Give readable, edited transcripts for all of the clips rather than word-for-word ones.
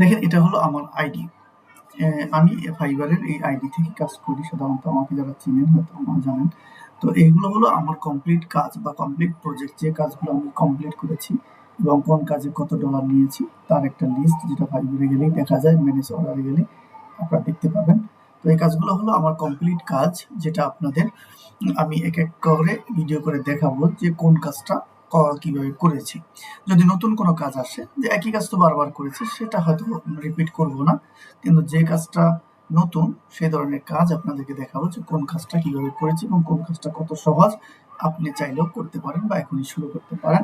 দেখেন এটা হলো আমার আইডি। আমি ফাইবারের এই আইডি থেকে কাজ করি। সাধারণত আমাকে যারা চিনেন হয়তো আমার জানেন। তো এইগুলো হলো আমার কমপ্লিট কাজ বা কমপ্লিট প্রজেক্ট, যে কাজগুলো আমি কমপ্লিট করেছি এবং কোন কাজে কত ডলার নিয়েছি তার একটা লিস্ট, যেটা ফাইবারে গেলেই দেখা যায়, ম্যানেজ অর্ডারে গেলে আপনারা দেখতে পাবেন। তো এই কাজগুলো হলো আমার কমপ্লিট কাজ, যেটা আপনাদের আমি এক এক করে ভিডিও করে দেখাবো যে কোন কাজটা কিভাবে করেছি। যদি নতুন কোনো কাজ আসে, যে একই কাজ তো বারবার করেছি, সেটা হয়তো রিপিট করব না, কিন্তু যে কাজটা নতুন সেই ধরনের কাজ আপনাদেরকে দেখাবো যে কোন কাজটা কিভাবে করেছি এবং কোন কাজটা কত সহজ, আপনি চাইলেও করতে পারেন বা এখনই শুরু করতে পারেন।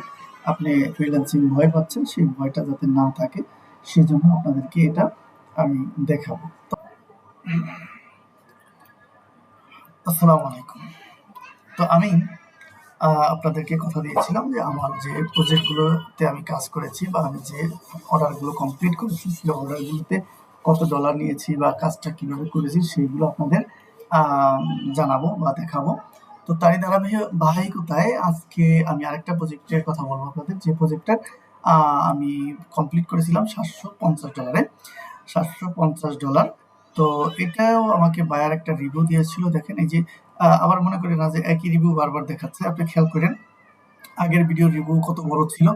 আপনি ফ্রিল্যান্সিং ভয় পাচ্ছেন, সেই ভয়টা যাতে না থাকে সেজন্য আপনাদেরকে এটা আমি দেখাবো। আসসালামু আলাইকুম। তো আমি আপনাদেরকে কথা দিয়েছিলাম যে আমার যে প্রজেক্টগুলোতে আমি কাজ করেছি বা আমি যে অর্ডারগুলো কমপ্লিট করেছি সেই অর্ডারগুলোতে কত ডলার নিয়েছি বা কাজটা কিভাবে করেছি সেইগুলো আপনাদের জানাবো বা দেখাবো। তো তারই ধারাবাহিকতায় আজকে আমি আরেকটা প্রজেক্টের কথা বলবো আপনাদের, যে প্রজেক্টটার আমি কমপ্লিট করেছিলাম $750। $750। তো এটাও আমাকে বায়ার একটা রিভিউ দিয়েছিল। দেখেন এই যে আবার মনে করেন না যে একই রিভিউ বারবার দেখাচ্ছে, আপনি খেয়াল করেন আগের ভিডিও রিভিউ কত বড় ছিল।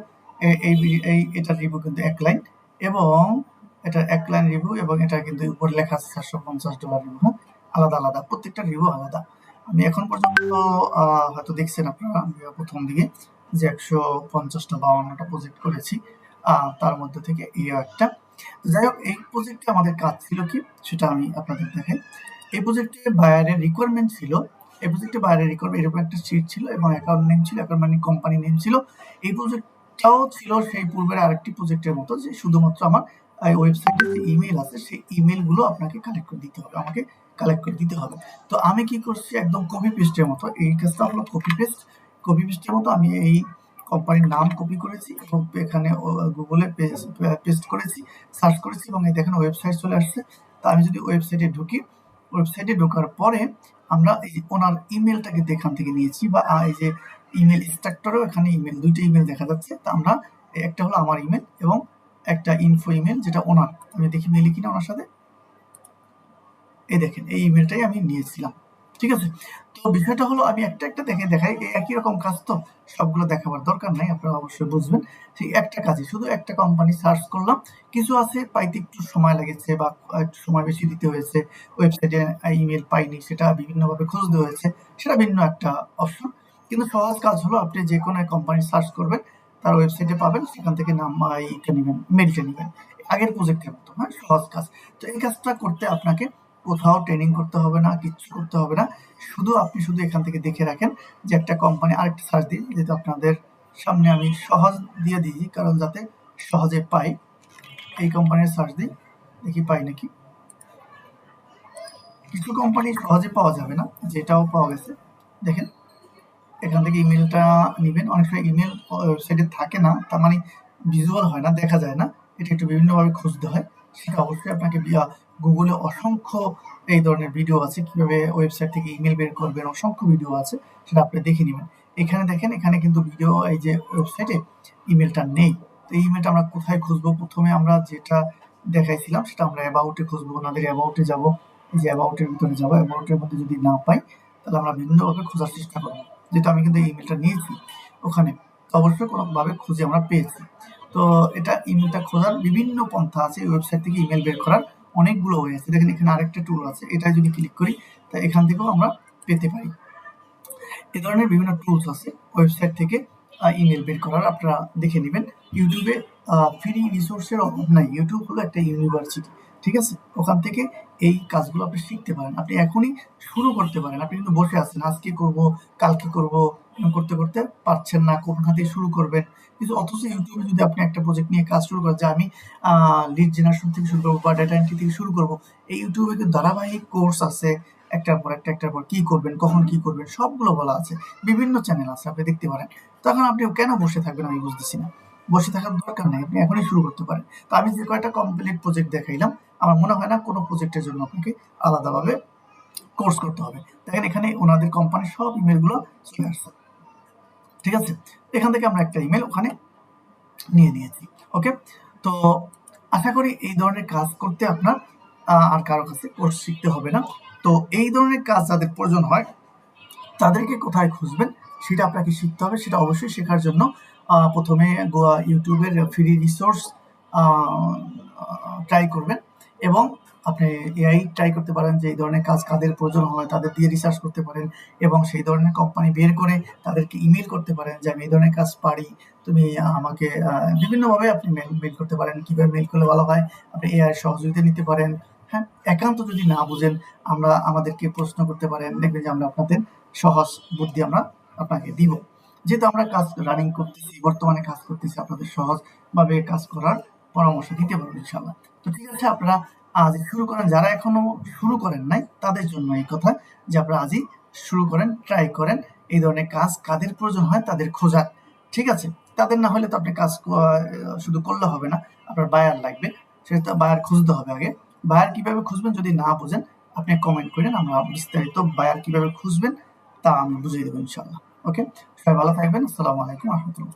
এটার রিভিউ কিন্তু এক লাইন, এবং এটা এক লাইন রিভিউ, এবং এটা কিন্তু উপরে লেখা আছে $750 রিভিউ। হ্যাঁ, আলাদা আলাদা, প্রত্যেকটা রিভিউ আলাদা। আমি এখন পর্যন্ত হয়তো দেখছেন আপনারা প্রথম দিকে যে 150টা 52টা প্রজেক্ট করেছি, তার মধ্যে থেকে এই একটা। যাই হোক, এই প্রজেক্টে আমাদের কাজ ছিল কি সেটা আমি আপনাদের দেখাই। এই প্রজেক্টে বায়ারের রিকোয়ারমেন্ট ছিল, এই প্রজেক্টে বাইরের রিকোয়ারমেন্ট এরকম একটা শিট ছিল এবং অ্যাকাউন্ট নেম ছিল, অ্যাকাউন্ট মানে কোম্পানি নেম ছিল। এই প্রজেক্টটাও ছিল সেই পূর্বের আরেকটি প্রজেক্টের মতো, যে শুধুমাত্র আমার ওয়েবসাইটে যে ইমেল আছে সেই ইমেলগুলো আপনাকে কালেক্ট করে দিতে হবে, আমাকে কালেক্ট করে দিতে হবে। তো আমি কি করছি, একদম কপি পেস্টের মতো, এই কাজটা হলো কপি পেস্টের মতো আমি এই কোম্পানির নাম কপি করেছি এবং এখানে গুগলে পেস্ট করেছি, সার্চ করেছি, এবং এই দেখেন ওয়েবসাইট চলে আসছে। তো আমি যদি ওয়েবসাইটে ঢুকি, ওয়েবসাইটে ঢোকার পরে আমরা এই যে ওনার ইমেলটাকে এখান থেকে নিয়েছি, বা এই যে ইমেল স্ট্রাকচারও এখানে ইমেল, দুইটা ইমেল দেখা যাচ্ছে। তো আমরা একটা হলো আমার ইমেল এবং একটা ইনফো ইমেল, যেটা ওনার। আমি দেখি মেলি কিনা ওনার সাথে, এই দেখেন এই ইমেলটাই আমি নিয়েছিলাম। ঠিক আছে, তো বিষয়টা হলো আমি একটা একটা দেখাই, একই রকম কাজ তো সবগুলো দেখাবার দরকার নাই, আপনারা অবশ্যই বুঝবেন। সেই একটা কাজে শুধু একটা কোম্পানি সার্চ করলাম, কিছু আছে পাইতে একটু সময় লেগেছে বা একটু সময় বেশি দিতে হয়েছে, ওয়েবসাইটে ইমেল পাইনি, সেটা বিভিন্নভাবে খুঁজতে হয়েছে, সেটা ভিন্ন একটা অপশন। কিন্তু সহজ কাজ হলো আপনি যে কোনো কোম্পানি সার্চ করবেন, তার ওয়েবসাইটে পাবেন, সেখান থেকে নাম এইটা নেবেন, মেলটা নেবেন, আগের প্রজেক্টের মতো। হ্যাঁ, সহজ কাজ। তো এই কাজটা করতে আপনাকে কোথাও ট্রেনিং করতে হবে না, কিচ্ছু করতে হবে না। আপনি শুধু এখান থেকে দেখে রাখেন যে একটা কোম্পানি, আরেকটা সার্চ দিই, যেহেতু আপনাদের সামনে আমি সহজ দিয়ে দিই কারণ যাতে সহজে পাই। এই কোম্পানির সার্চ দিই, দেখি পাই নাকি। কিছু কোম্পানি সহজে পাওয়া যাবে না, যেটাও পাওয়া গেছে। দেখেন এখান থেকে ইমেলটা নেবেন। অনেক সময় ইমেল ওয়েবসাইটে থাকে না, তার মানে ভিজুয়াল হয় না, দেখা যায় না, এটা একটু বিভিন্নভাবে খুঁজতে হয়। সেটা অবশ্যই আপনাকে গুগলে অসংখ্য এই ধরনের ভিডিও আছে, কিভাবে ওয়েবসাইট থেকে ইমেল বের করবেন, অসংখ্য ভিডিও আছে, সেটা আপনি দেখে নেবেন। এখানে দেখেন, এখানে কিন্তু ভিডিও, এই যে ওয়েবসাইটে ইমেলটা নেই। তো এই ইমেলটা আমরা কোথায় খুঁজবো? প্রথমে আমরা যেটা দেখাইছিলাম সেটা আমরা অ্যাবাউটে খুঁজবো, ওনাদের অ্যাবাউটে যাব, এই যে অ্যাবাউটের ভিতরে যাবো, অ্যাবাউটের মধ্যে যদি না পাই তাহলে আমরা বিভিন্নভাবে খোঁজার চেষ্টা করবো। যেহেতু আমি কিন্তু এই ইমেলটা নিয়েছি ওখানে, তো অবশ্যই কোনোভাবে খুঁজে আমরা পেয়েছি। তো এটা ইমেলটা খোঁজার বিভিন্ন পন্থা আছে, ওয়েবসাইট থেকে ইমেল বের করার অনেকগুলো ওয়ে আছে। দেখেন এখানে আরেকটা টুল আছে, এটা যদি ক্লিক করি তা এখান থেকেও আমরা পেতে পারি। এ ধরনের বিভিন্ন টুলস আছে ওয়েবসাইট থেকে ইমেল বের করার, আপনারা দেখে নেবেন। ইউটিউবে ফ্রি রিসোর্সের অভাব নাই, ইউটিউব হলো একটা ইউনিভার্সিটি। ঠিক আছে, ওখান থেকে এই কাজগুলো আপনি শিখতে পারেন, আপনি এখনই শুরু করতে পারেন। আপনি কিন্তু বসে আছেন, আজকে করব, কালকে করব, করতে করতে পারছেন না কোন খাতে শুরু করবেন। কিন্তু অথচ ইউটিউবে যদি আপনি একটা প্রজেক্ট নিয়ে কাজ শুরু করেন, যে আমি লিড জেনারেশন থেকে শুরু করবো বা ডাটা এন্ট্রি থেকে শুরু করব, এই ইউটিউবে কিন্তু ধারাবাহিক কোর্স আছে, একটার পর একটার পর কি করবেন, কখন কি করবেন, সবগুলো বলা আছে, বিভিন্ন চ্যানেল আছে, আপনি দেখতে পারেন। তখন আপনি কেন বসে থাকবেন আমি বুঝতেছি না। বসে থাকার দরকার নেই, আপনি এখনই শুরু করতে পারেন। তো আমি যে কয়েকটা কমপ্লিট প্রজেক্ট দেখাইলাম, আমার মনে হয় না কোনো প্রজেক্টের জন্য আপনাকে আলাদাভাবে কোর্স করতে হবে। দেখেন এখানে ওনাদের কোম্পানির সব ইমেলগুলো চলে আসছে। ঠিক আছে, এখান থেকে আমরা একটা ইমেল ওখানে নিয়ে নিয়েছি। ওকে, তো আশা করি এই ধরনের কাজ করতে আপনার আর কারো কাছে কোর্স শিখতে হবে না। তো এই ধরনের কাজ যাদের প্রয়োজন হয় তাদেরকে কোথায় খুঁজবেন সেটা আপনাকে শিখতে হবে। সেটা অবশ্যই শেখার জন্য প্রথমে ইউটিউবের ফ্রি রিসোর্স ট্রাই করবেন এবং আপনি এআই ট্রাই করতে পারেন যে এই ধরনের কাজ কাদের প্রয়োজন হয় তাদের দিয়ে রিসার্চ করতে পারেন এবং সেই ধরনের কোম্পানি বের করে তাদেরকে ইমেল করতে পারেন যে আমি এই ধরনের কাজ পারি, তুমি আমাকে বিভিন্নভাবে আপনি মেল করতে পারেন। কীভাবে মেল করলে ভালো হয়, আপনি এআই সহযোগিতা নিতে পারেন। হ্যাঁ, একান্ত যদি না বুঝেন আমাদেরকে প্রশ্ন করতে পারেন, দেখবেন যে আমরা আপনাদের সহজ বুদ্ধি আমরা আপনাকে দিব। যেহেতু আমরা কাজ রানিং করতেছি, বর্তমানে কাজ করতেছি, আপনাদের সহজভাবে কাজ করার পরামর্শ দিতে পারবো ইনশাআল্লাহ। তো ঠিক আছে, আপনারা আজ শুরু করেন। যারা এখনো শুরু করেন নাই তাদের জন্য এই কথা যে আপনারা আজই শুরু করেন, ট্রাই করেন এই ধরনের কাজ কাদের প্রয়োজন হয় তাদের খোঁজার। ঠিক আছে, তাদের না হলে তো আপনি কাজ শুধু করলে হবে না, আপনার বায়ার লাগবে, সেটা বায়ার খুঁজতে হবে আগে। বায়ার কিভাবে খুঁজবেন যদি না বুঝেন আপনি কমেন্ট করেন, আমরা বিস্তারিত বায়ার কিভাবে খুঁজবেন তা আমি বুঝিয়ে দেবো ইনশাআল্লাহ। ওকে, সবাই ভালো থাকবেন। আসসালামু আলাইকুম রহমতুল্লাহ।